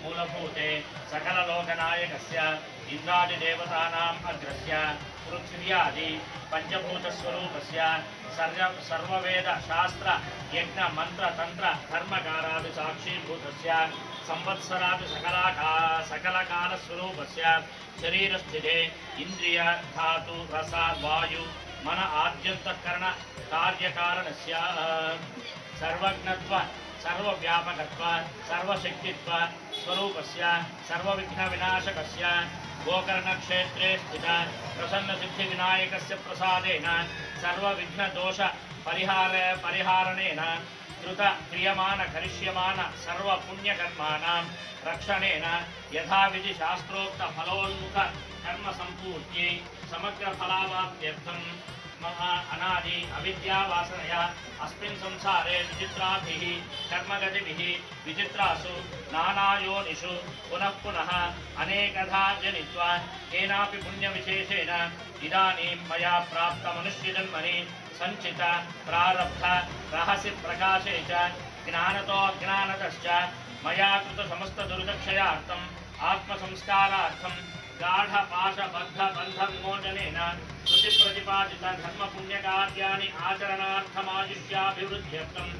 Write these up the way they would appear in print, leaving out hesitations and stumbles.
मूलभूते सकललोकनायकस्य इंद्रादिदेवतानाम् अग्रस्य पृथिव्यादि पंचभूतस्वरूपस्य सर्ववेद शास्त्र यज्ञ मंत्र तंत्र कर्मकारादि साक्षीभूतस्य संवत्सरादि सकलकाल स्वरूपस्य शरीरस्थिते इंद्रिय धातु रस वायु मन आद्यन्तःकरण कार्यकारणस्य सर्वज्ञत्व सर्वव्यापकत्व सर्वशक्तित्व स्वरूपस्य सर्वविघ्नविनाशकस्य गोकर्णक्षेत्रे स्थित प्रसन्नसिद्धिविनायकस्य प्रसादेन सर्वविघ्नदोष परिहारणेन कृत क्रियमान करिष्यमान सर्वपुण्यकर्माणां रक्षणेन यथाविधि शास्त्रोक्त फलोन्मुख कर्म संपूर्त्यै समग्र फलावाप्त्यर्थं अनादि अविद्यावासनया अस्मिन् संसारे विचित्राभिः कर्मगतिभिः विचित्रासु नानायोनिषु पुनः पुनः अनेकधा जनित्वा केनापि पुण्यविशेषेण इदानीं मया प्राप्त मनुष्यजन्मनि संचित प्रारब्ध रहस्य प्रकाशे च ज्ञानतो अज्ञानतश्च मया कृत समस्त दुर्गक्षयार्थम् आत्मसंस्कारार्थं गाढपाशबद्धबन्धविमोचनेन श्रुतिप्रतिपादित धर्मपुण्यकार्याणि आचरणार्थमायुष्याभिवृद्ध्यर्थम्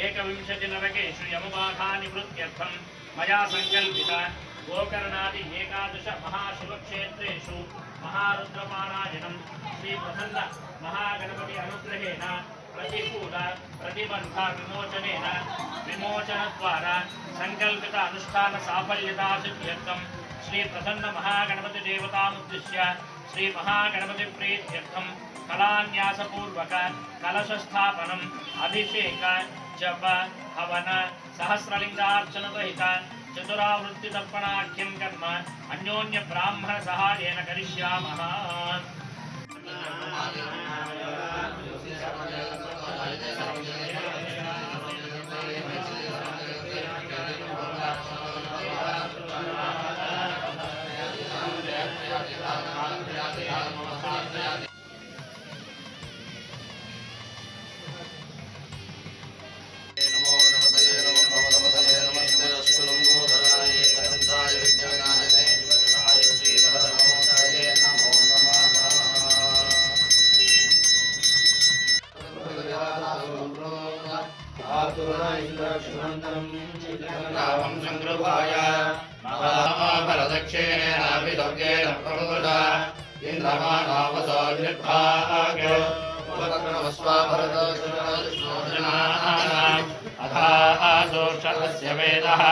एकविंशतिनरकेषु यमबाधानिवृत्त्यर्थं मया सङ्कल्पित गोकर्णादि एकादश महाशिवक्षेत्रेषु महारुद्रपारायणं श्रीप्रसन्न महागणपति अनुग्रहेण प्रतिकूल प्रतिबन्ध विमोचनेन विमोचनद्वारा सङ्कल्पित अनुष्ठान साफल्यता सिद्ध्यर्थं श्री प्रसन्न महागणपति देवतामुद्दिश्य श्री महागणपति प्रीत्यर्थं कलान्यासपूर्वक कलशस्थापनम् अभिषेक जप हवन सहस्रलिंगार्चनसहित चतुरावृत्तितर्पणाख्यं कर्म अन्योन्य ब्राह्मण सहायेन करिष्यामः। संगृहाय महाभरदक्षेणाभिदव्येन प्रमुदा इन्द्रमानावसो निर्भाग्य उपक्रमस्वाभरदोषनानाम् अथा आदोषस्य वेदः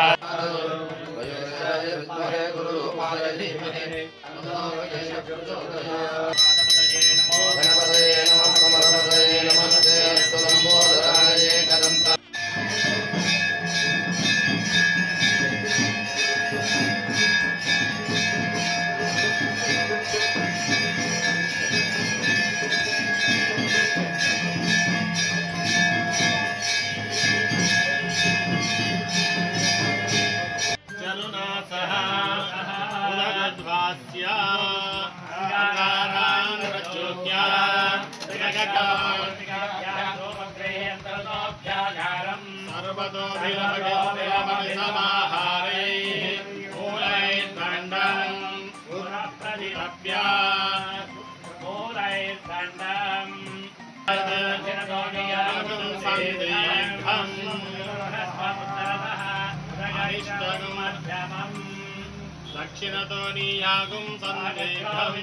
దక్షిణతో నీయాగుం సందేహం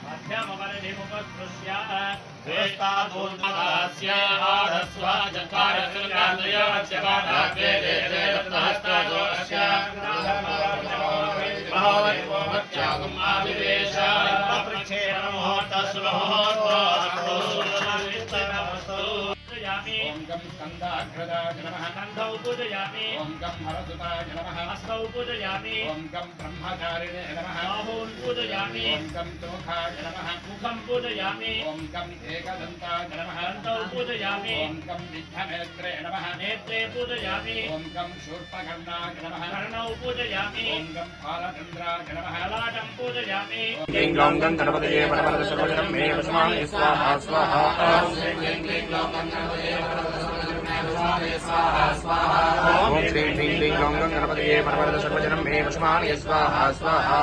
మధ్యమపరిధిముపస్పృశ్య వేస్తాదూర్ధనాస్య ఆరస్వాచకారకృతాదయస్య వాదాగ్రేదేదేవతహస్తాదోస్య మహోత్యాగం ఆవివేశ ఓం గం స్కందాగ్రదాయ నమః కంఠౌ పూజయామి ఓం గం హరసుతాయ నమః హస్తౌ పూజయామి ఓం గం బ్రహ్మచారిణే నమః బాహూన్ పూజయామి ఓం గం చోఖాయ నమః ముఖం పూజయామి ఓం గం ఏకదంతాయ నమః దంతౌ పూజయామి ఓం గం విఘ్ననేత్రే నమః నేత్రే పూజయామి ఓం గం శూర్పకర్ణాయ నమః కర్ణౌ పూజయామి ఓం గం బాలచంద్రాయ నమః లలాటం పూజయామి క్లీం గ్లౌం గం గణపతయే పరమపద సర్వజనం మే వస్మామి స్వాహా స్వాహా ఓం క్లీం గ్లౌం గం ఓం శ్రీం హ్రీం క్లీం గ్లౌం గం గణపతయే పరమపద సర్వజనం మే వస్మామి స్వాహా స్వాహా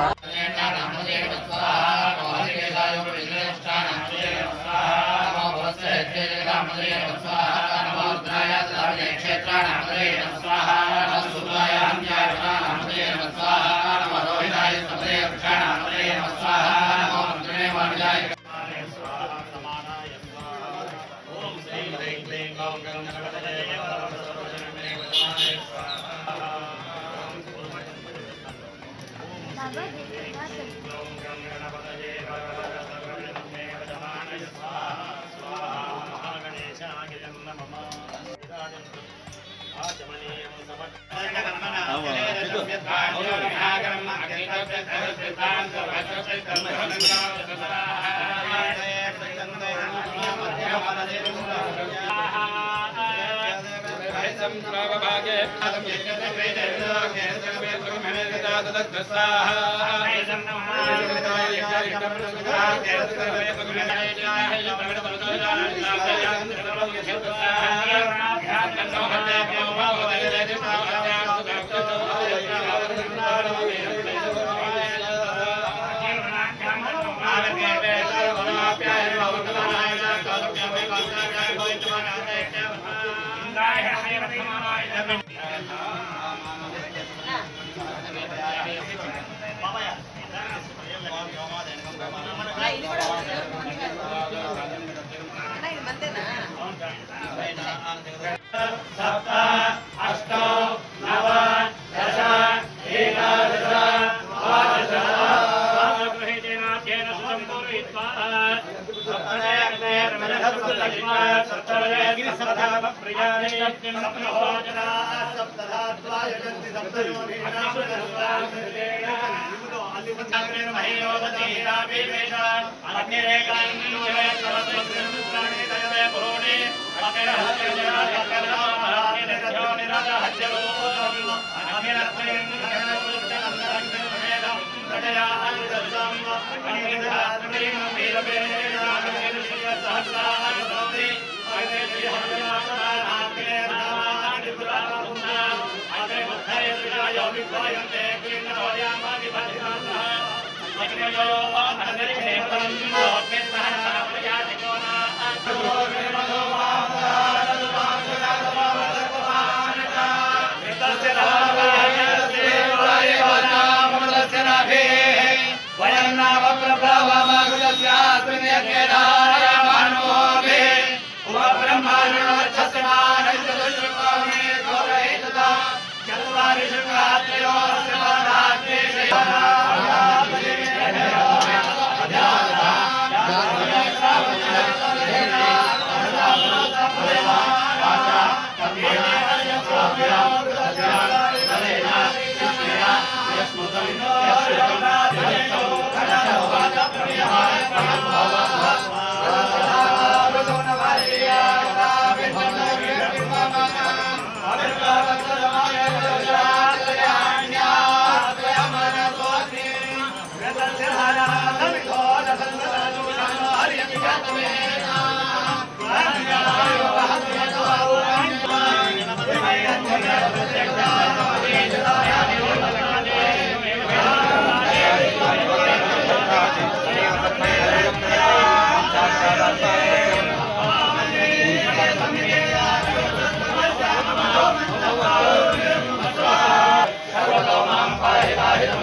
सर्वतो मां पाहि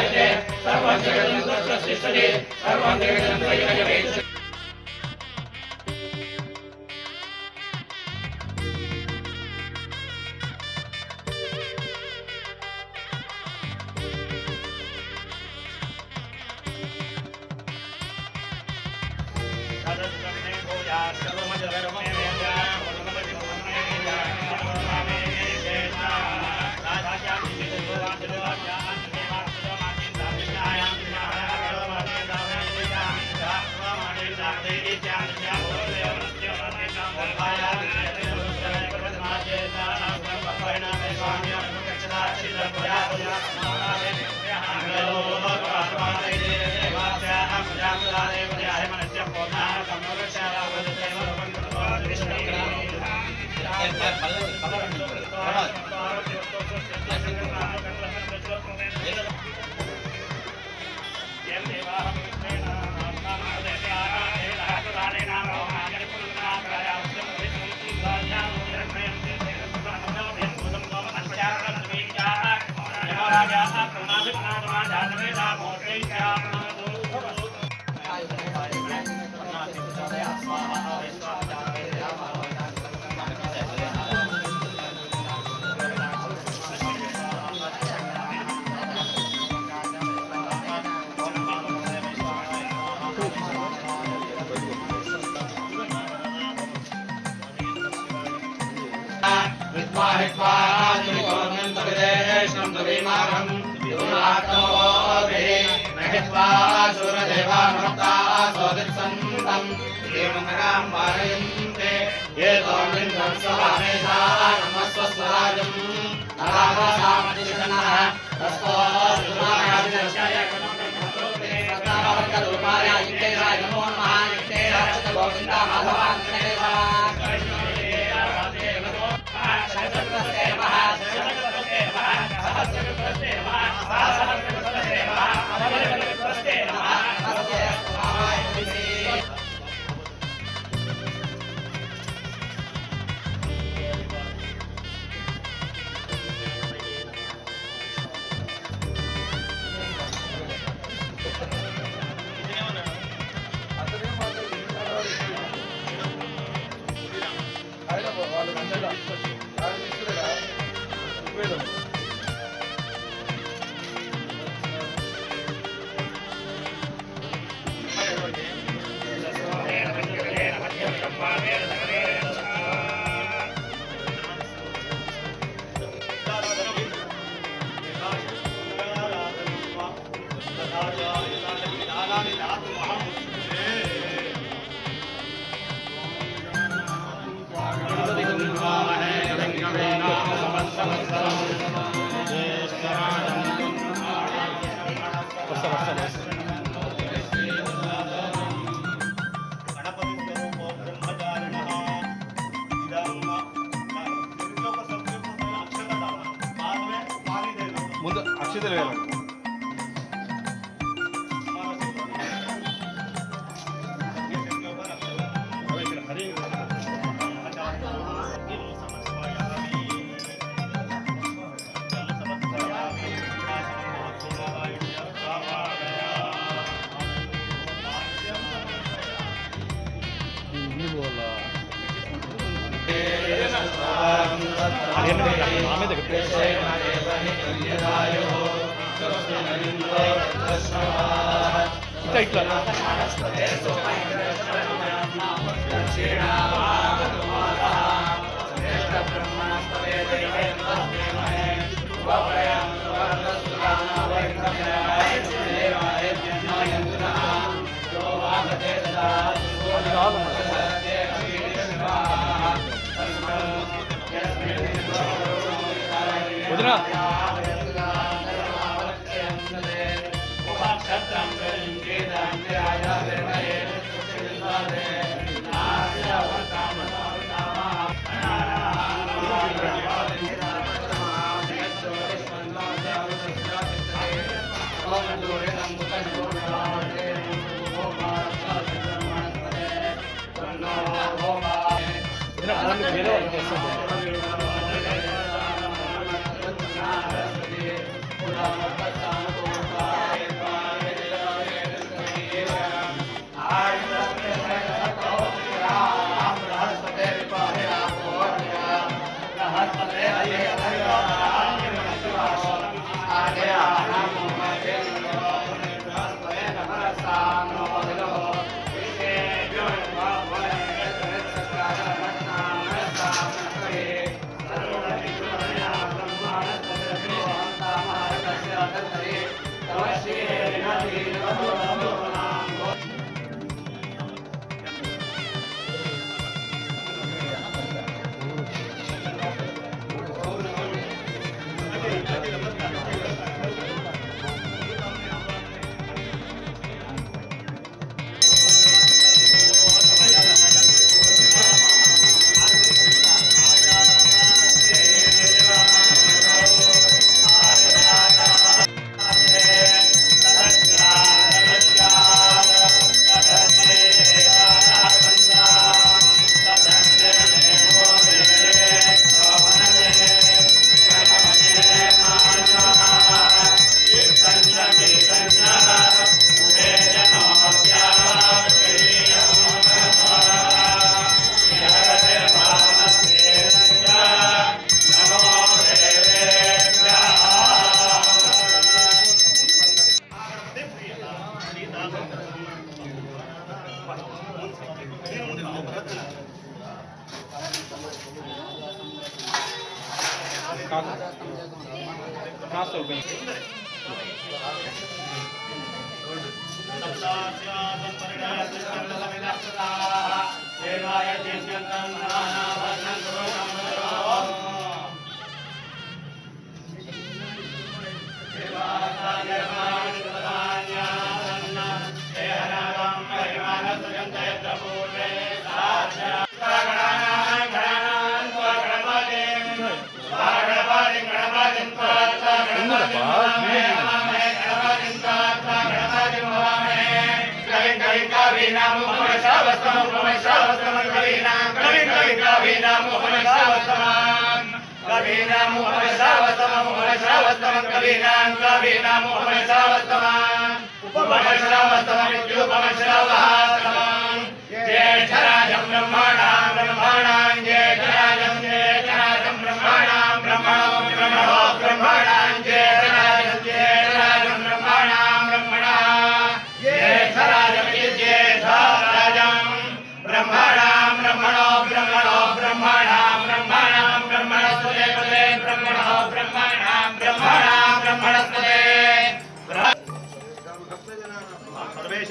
ध्यायते सर्वं जगतं तत्तिष्ठति सर्वं जगतं त्रयीमयमेति ముందు అక్షతలు వేయాలి. ఇట్లా వదినా Thank you.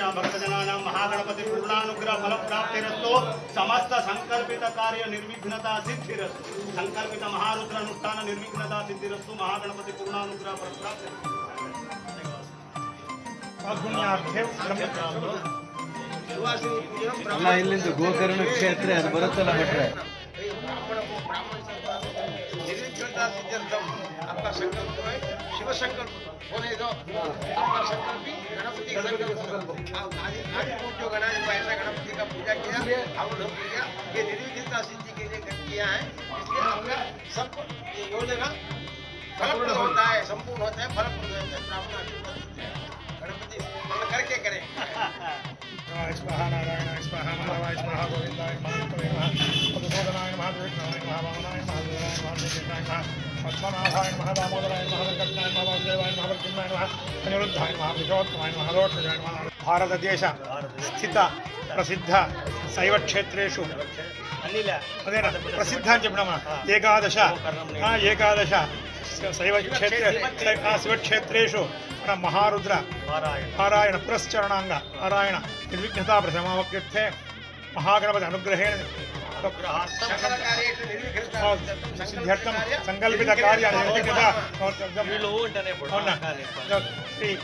भक्तजनानां महागणपति पूर्णानुग्रह फल प्राप्तिरस्तु समस्त संकल्पित कार्य निर्विघ्नता सिद्धिरस्तु संकल्पित महारुद्र अनुष्ठान निर्विघ्नता सिद्धिरस्तु महागणपति पूर्णानुग्रह फल प्राप्तिरस्तु ಅಲ್ಲ ಇಲ್ಲಿಂದ ಗೋಕರ್ಣ ಕ್ಷೇತ್ರ ಅದು ಬರುತ್ತಲ್ಲ ಭಟ್ರೆ आपका संकल्प जो है शिव संकल्प होने दो आपका संकल्प भी गणपति का संकल्प आदि जो गणपति को ऐसा गणपति का पूजा किया हम लोग किया ये निर्विघ्नता सिद्धि के लिए किया है इसलिए आपका सब ये योजना फलप्रद होता है संपूर्ण होता है फलप्रद होता है प्राप्त गणपति मन करके करें स्वाहा नारायण स्वाहा महावाय स्वाहा गोविंदाय महादेवाय मधुसूदनाय महादेवाय महावामनाय महादेवाय पद्मनाभाय महादामोदराय महावेंकटनाय महावासुदेवाय महावल्कुन्नाय अनिरुद्धाय महाविजोत्तमाय महारोक्षजाय भारत देश स्थित प्रसिद्ध शैव क्षेत्रेषु अदेन प्रसिद्ध ಅಂತ చెప్పినామా ಏಕಾದಶ शिवक्षेत्रेषु महारुद्र पारायण पुरश्चरणांग पारायण निर्विघ्नता प्रथमावक्यर्थे महागणपति अनुग्रहेण सिद्ध्यर्थं संकल्पित कार्य निर्विघ्नता श्री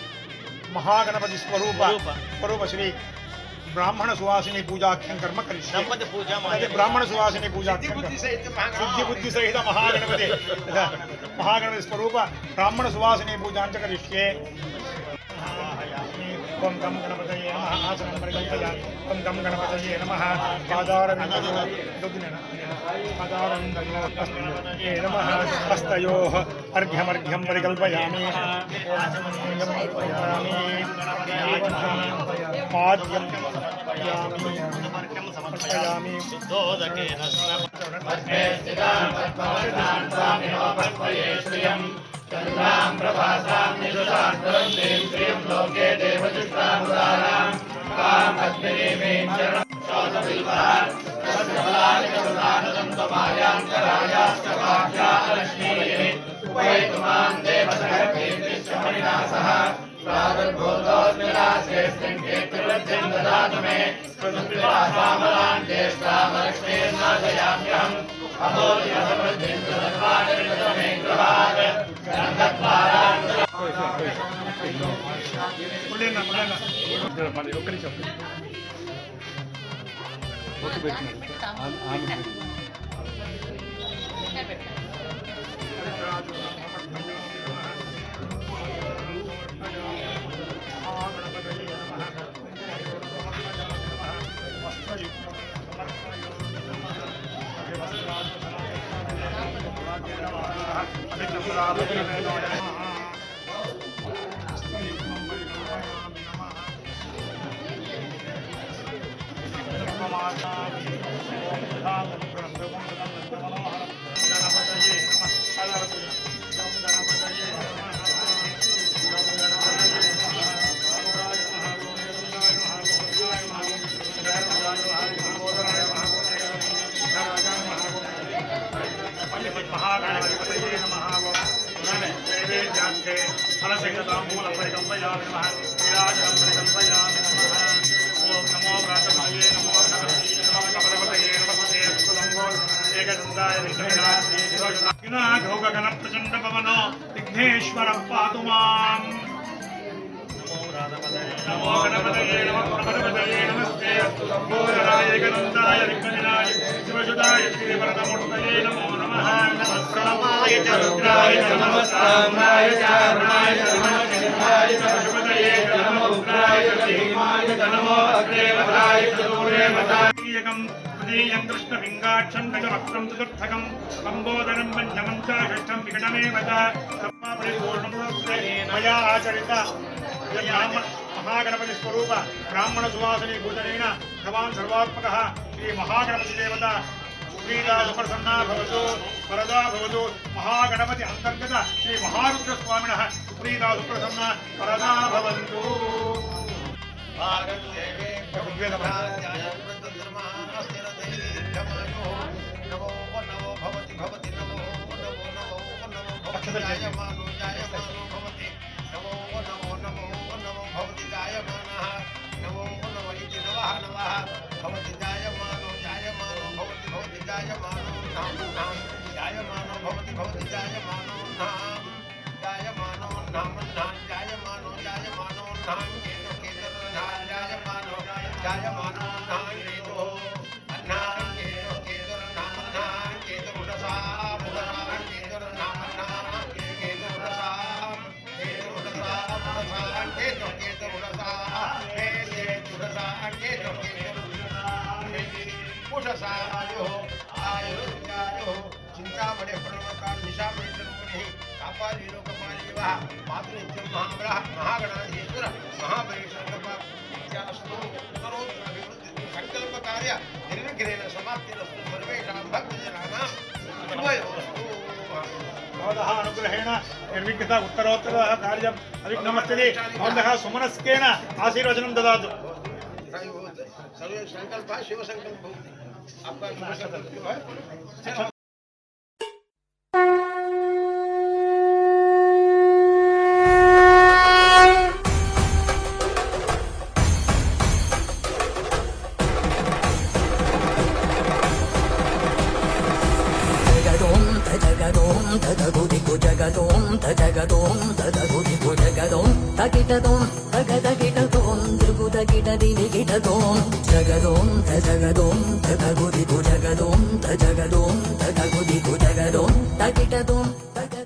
महागणपति स्वरूप श्री ब्राह्मण सुवासिनी पूजाख्यं कर्म करिष्ये ब्राह्मण सुवासिनी पूजाख्यं सिद्धि बुद्धि सहित महागणपति स्वरूप ब्राह्मण सुवासिनी पूजां च करिष्ये ओम गम गणपतये नमः आसनं परिकल्पयामि ओम गम गणपतये नमः पादारविन्दये नमः हस्तयोः अर्घ्यमर्घ्यं परिकल्पयामि पाद्यं समर्पयामि शुद्धोदकेन चन्द्रां प्रभासां निरुदां तुरन्तीं श्रियं लोके देवचित्रामुदारां कां पद्मिनीं शरणं शौचबिल्वः तस्यफलानि करुणानदं त्वमायान्तरायाश्च वाक्या अलक्ष्मीः उपैतुमां देवसहकीर्तिश्च मणिना सह प्रादुर्भूतोऽस्मि राशेऽस्मिन् कीर्तिवृद्धिं ददातु मे कृतकृपासामलां ज्येष्ठामलक्ष्मीर्नाशयाम्यहम् अमूल्यसमृद्धिं सर्वाणि गृहात् महागणपतये नमः नैवेद्यान्ते फलसहितताम्बूलं परिकल्पयामि नमः नीराजनं परिकल्पयामि नमः ॐ नमो व्रातमये नमो गणपतये नमस्ते कुलम्बो एकदन्ताय विघ्नाय घोगगणप्रचण्डपवनो विघ्नेश्वरः पातु माम् नमो गणपतये नमः गणपतये नमस्ते शम्भोराय एकदन्ताय विघ्नविनाय शिवसुताय श्रीवरदमूर्तये नमो नमः नमस्कारमाय च रुद्राय च नमस्ताम्राय च अरुणाय च नमः शिवाय च पशुपतये च नमो उग्राय च भीमाय च नमो अग्रेवताय च दूरेवतायकं तृतीयं कृष्णपिङ्गाक्षं गजवक्त्रं चतुर्थकं लम्बोदरं पञ्चमं च षष्ठं विकटमेव च परिपूर्णं मया आचरित महागणपति स्वरूप ब्राह्मण सुवासनी भूतनेन भगवान् सर्वात्मकः श्री महागणपति देवता श्रीदा सुप्रसन्ना भवतु वरदा भवतु महागणपति अंतर्गत श्री महारुद्र स्वामिनः श्रीदा सुप्रसन्ना वरदा भवन्तु भवति जायमानः नमो नमः इति नवः नवः भवति जायमानो जायमानो भवति भवति जायमानो नाम नाम जायमानो भवति जायमानो नाम जायमानो नाम नाम जायमानो जायमानो नाम केतो केतो नाम जायमानो जायमानो नाम केतो अन्नाम केतो केतो नाम नाम केतो उडसा उडसा केतो नाम नाम केतो उडसा केतो उडसा उडसा केतो केतो उडसा उडसा केतो केतो उडसा आयो आयो आयो चिंतामणि प्रणवकाल निशामणि कापाली लोकपालीवा मातृनित्यं महागणाधीश्वर महाबलेश्वर इत्यास्तु करोतु संकल्प कार्य निर्विघ्नेन समाप्तिरस्तु सर्वेषां भक्तजनानां शुभयोस्तु भवतः अनुग्रहेण निर्विघ्नत उत्तरोत्तर कार्यम् अविघ्नमस्ति भवन्तः सुमनस्केन आशीर्वचनं ददातु सर्वे संकल्प शिव संकल्प आपका शुभ संकल्प है తకిటదోం తగదగిటదోం దిగుదగిటదిగిటదోం జగదోం తజగదోం తగగుదిగు జగదోం తజగదోం తగగుదిగు జగదోం తకిటదోం తగ